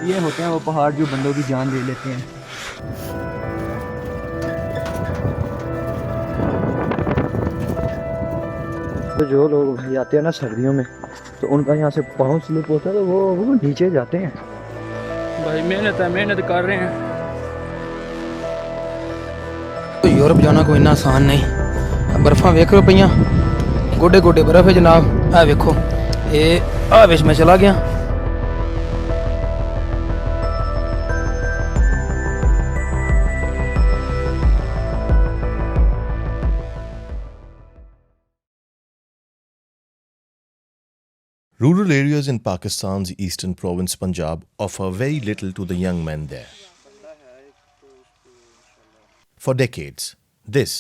ये होते हैं वो पहाड़ जो बंदों की जान ले लेते हैं। तो जो लोग जाते हैं ना सर्दियों में, तो उनका यहाँ से पाँव स्लिप होता है, तो वो नीचे जाते हैं। भाई मेहनत कर रहे हैं। तो यूरोप जाना कोई इन्ना आसान नहीं। बर्फा वेख लो पईयां, गोडे गोडे बर्फ है जनाब। आ वेखो ये आ विच मैं चला गया। Rural areas in Pakistan's eastern province Punjab offer very little to the young men there. For decades, this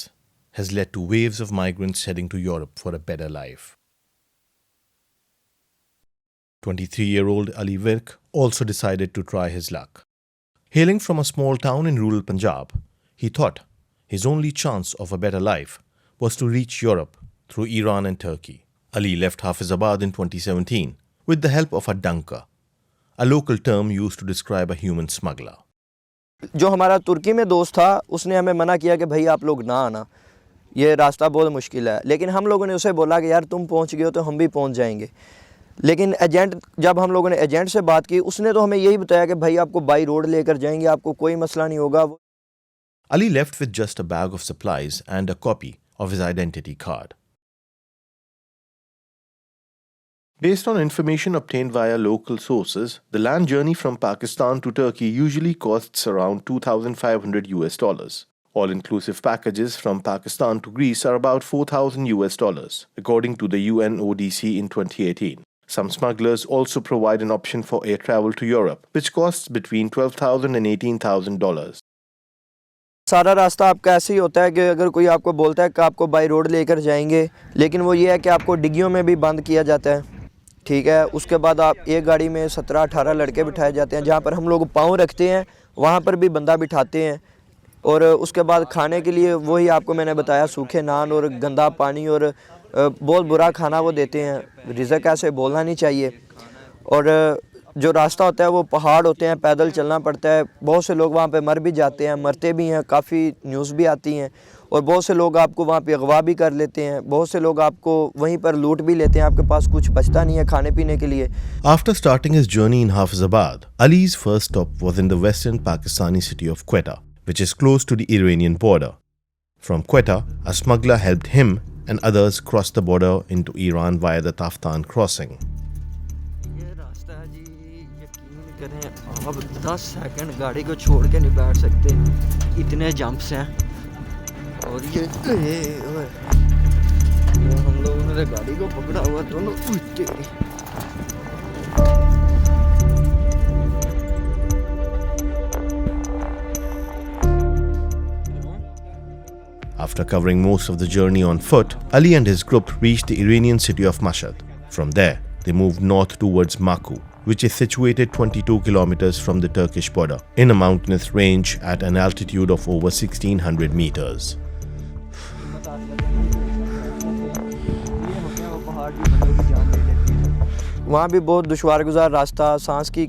has led to waves of migrants heading to Europe for a better life. 23-year-old Ali Virk also decided to try his luck. Hailing from a small town in rural Punjab, he thought his only chance of a better life was to reach Europe through Iran and Turkey. Ali left Hafizabad in 2017 with the help of a dunker, a local term used to describe a human smuggler. जो हमारा तुर्की में दोस्त था उसने हमें मना किया कि भाई आप लोग ना आना, ये रास्ता बहुत मुश्किल है। लेकिन हम लोगों ने उसे बोला कि यार तुम पहुंच गए हो तो हम भी पहुंच जाएंगे। लेकिन एजेंट, जब हम लोगों ने एजेंट से बात की, उसने तो हमें यही बताया कि भाई आपको बाई रोड लेकर जाएंगे, आपको कोई मसला नहीं होगा। Ali left with just a bag of supplies and a copy of his identity card. Based on information obtained via local sources, the land journey from Pakistan to Turkey usually costs around $2,500. All-inclusive packages from Pakistan to Greece are about $4,000, according to the UNODC in 2018. Some smugglers also provide an option for air travel to Europe, which costs between $12,000 and $18,000. सारा रास्ता आपका ऐसे ही होता है कि अगर कोई आपको बोलता है कि आपको बाई रोड लेकर जाएंगे, लेकिन वो ये है कि आपको डिग्गियों में भी बंद किया जाता है, ठीक है। उसके बाद आप एक गाड़ी में 17-18 लड़के बिठाए जाते हैं, जहाँ पर हम लोग पाँव रखते हैं वहाँ पर भी बंदा बिठाते हैं। और उसके बाद खाने के लिए वही आपको मैंने बताया, सूखे नान और गंदा पानी और बहुत बुरा खाना वो देते हैं। रिज़्क ऐसे बोलना नहीं चाहिए। और जो रास्ता होता है वो पहाड़ होते हैं, पैदल चलना पड़ता है। बहुत से लोग वहाँ पे मर भी जाते हैं, मरते भी हैं, काफ़ी न्यूज़ भी आती हैं। और बहुत से लोग आपको वहाँ पे अगवा भी कर लेते हैं, बहुत से लोग आपको वहीं पर लूट भी लेते हैं, आपके पास कुछ बचता नहीं है खाने पीने के लिए। After starting his journey in Hafizabad, Ali's first stop was in the western Pakistani city of Quetta, which is close to the Iranian border. From Quetta, a smuggler helped him and others cross the border into Iran via the Taftan crossing. ये रास्ता है जी, यकीन करें आप 10 second गाड़ी को छोड़ के नहीं बैठ सकते, इतने जंप्स हैं। और ये हम लोगों ने गाड़ी को पकड़ा हुआ दोनों उल्टे। After covering most of the journey on foot, Ali and his group reached the Iranian city of Mashhad. From there, they moved north towards Maku, which is situated 22 kilometers from the Turkish border, in a mountainous range at an altitude of over 1600 meters. वहाँ भी बहुत दुश्वार गुजार रास्ता, सांस की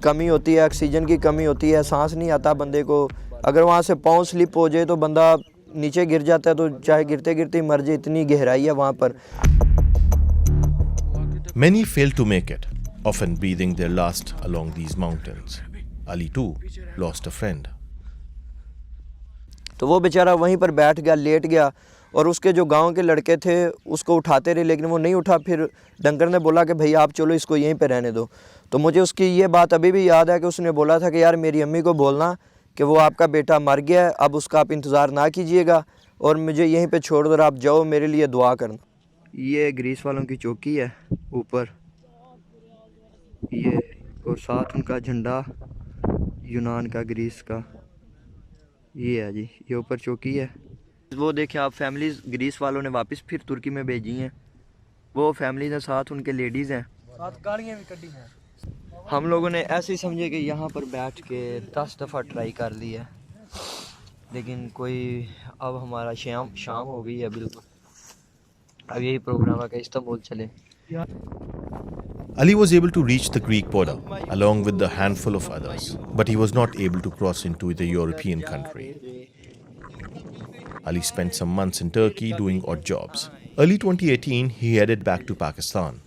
कमी होती है, ऑक्सीजन की कमी होती है, सांस नहीं आता बंदे को। अगर वहाँ से पाँव स्लिप हो जाए तो बंदा नीचे गिर जाता है, तो चाहे गिरते गिरते मर जाए, इतनी गहराई है वहाँ पर। Many failed to make it, often breathing their last along these mountains. Ali too lost a friend. तो वो बेचारा वहीं पर बैठ गया, लेट गया। और उसके जो गांव के लड़के थे उसको उठाते रहे, लेकिन वो नहीं उठा। फिर डंगर ने बोला कि भाई आप चलो, इसको यहीं पे रहने दो। तो मुझे उसकी ये बात अभी भी याद है कि उसने बोला था कि यार मेरी अम्मी को बोलना कि वो आपका बेटा मर गया है, अब उसका आप इंतज़ार ना कीजिएगा और मुझे यहीं पे छोड़ दो, आप जाओ, मेरे लिए दुआ करना। ये ग्रीस वालों की चौकी है ऊपर, ये, और साथ उनका झंडा यूनान का, ग्रीस का, ये है जी, ये ऊपर चौकी है। वो देखें आप, फैमिलीज ग्रीस वालों ने वापस फिर तुर्की में भेजी हैं। वो फैमिलीज हैं, साथ उनके लेडीज़ हैं, साथ गाड़ियाँ भी कटी हैं। हम लोगों ने ऐसे ही समझे कि यहाँ पर बैठ के 10 दफ़ा ट्राई कर लिया, लेकिन कोई, अब हमारा शाम हो गई है बिल्कुल। अब यही प्रोग्राम है कि इस्तांबुल चले। Ali was able to reach the Greek border along with a handful of others, but he was not able to cross into the European country. Ali spent some months in Turkey doing odd jobs. Early 2018, he headed back to Pakistan,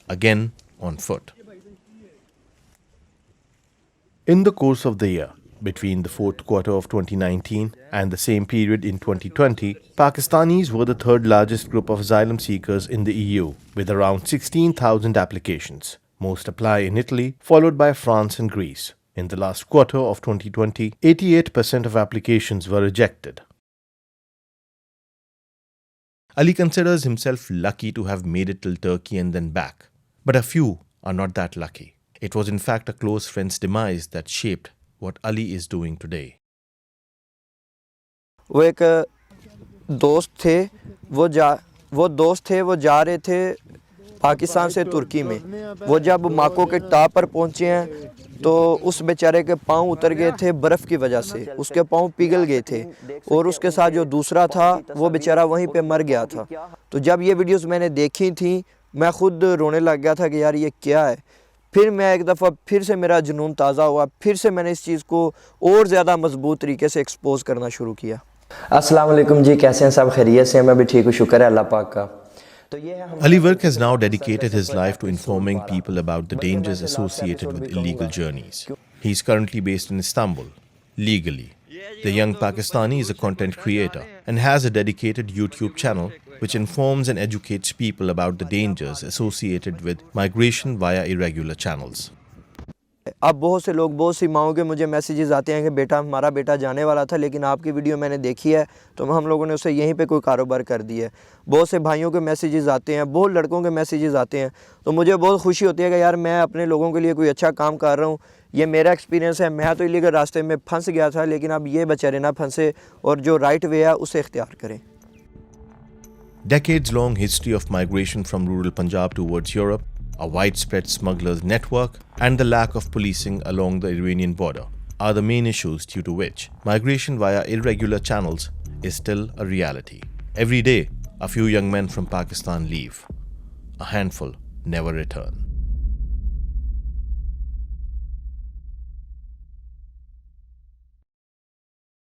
again on foot. In the course of the year, between the fourth quarter of 2019 and the same period in 2020, Pakistanis were the third largest group of asylum seekers in the EU, with around 16,000 applications. Most apply in Italy, followed by France and Greece. In the last quarter of 2020, 88% of applications were rejected. Ali considers himself lucky to have made it till Turkey and then back. But a few are not that lucky. It was in fact a close friend's demise that shaped what Ali is doing today. वो एक दोस्त थे, वो जा रहे थे पाकिस्तान से तुर्की में। वो जब माको के टाप पर पहुंचे हैं तो उस बेचारे के पाँव उतर गए थे बर्फ़ की वजह से, उसके पाँव पिघल गए थे और उसके साथ जो दूसरा था वो बेचारा वहीं पे मर गया था। तो जब ये वीडियोस मैंने देखी थी मैं ख़ुद रोने लग गया था कि यार ये क्या है। फिर मैं एक दफ़ा फिर से मेरा जुनून ताज़ा हुआ, फिर से मैंने इस चीज़ को और ज़्यादा मजबूत तरीके से एक्सपोज करना शुरू किया। अस्सलाम वालेकुम जी, कैसे हैं सब? खैरियत से? मैं भी ठीक हूँ, शुक्र है अल्लाह पाक का। Ali Virk has now dedicated his life to informing people about the dangers associated with illegal journeys. He is currently based in Istanbul, legally. The young Pakistani is a content creator and has a dedicated YouTube channel which informs and educates people about the dangers associated with migration via irregular channels. अब बहुत से लोग, बहुत सी माओं के मुझे messages आते हैं कि बेटा हमारा बेटा जाने वाला था लेकिन आपकी वीडियो मैंने देखी है तो हम लोगों ने उसे यहीं पे कोई कारोबार कर दिया है। बहुत से भाइयों के मैसेजेस आते हैं, बहुत लड़कों के मैसेजेस आते हैं, तो मुझे बहुत खुशी होती है कि यार मैं अपने लोगों के लिए कोई अच्छा काम कर रहा हूँ। ये मेरा एक्सपीरियंस है। मैं तो इलीगल रास्ते में फंस गया था लेकिन अब ये बेचारे ना फंसे और जो राइट वे है उसे इख्तियार करें। Decades-long history of migration from rural Punjab towards Europe, a widespread smugglers network, and the lack of policing along the Iranian border are the main issues due to which migration via irregular channels is still a reality. Every day, a few young men from Pakistan leave. A handful never return.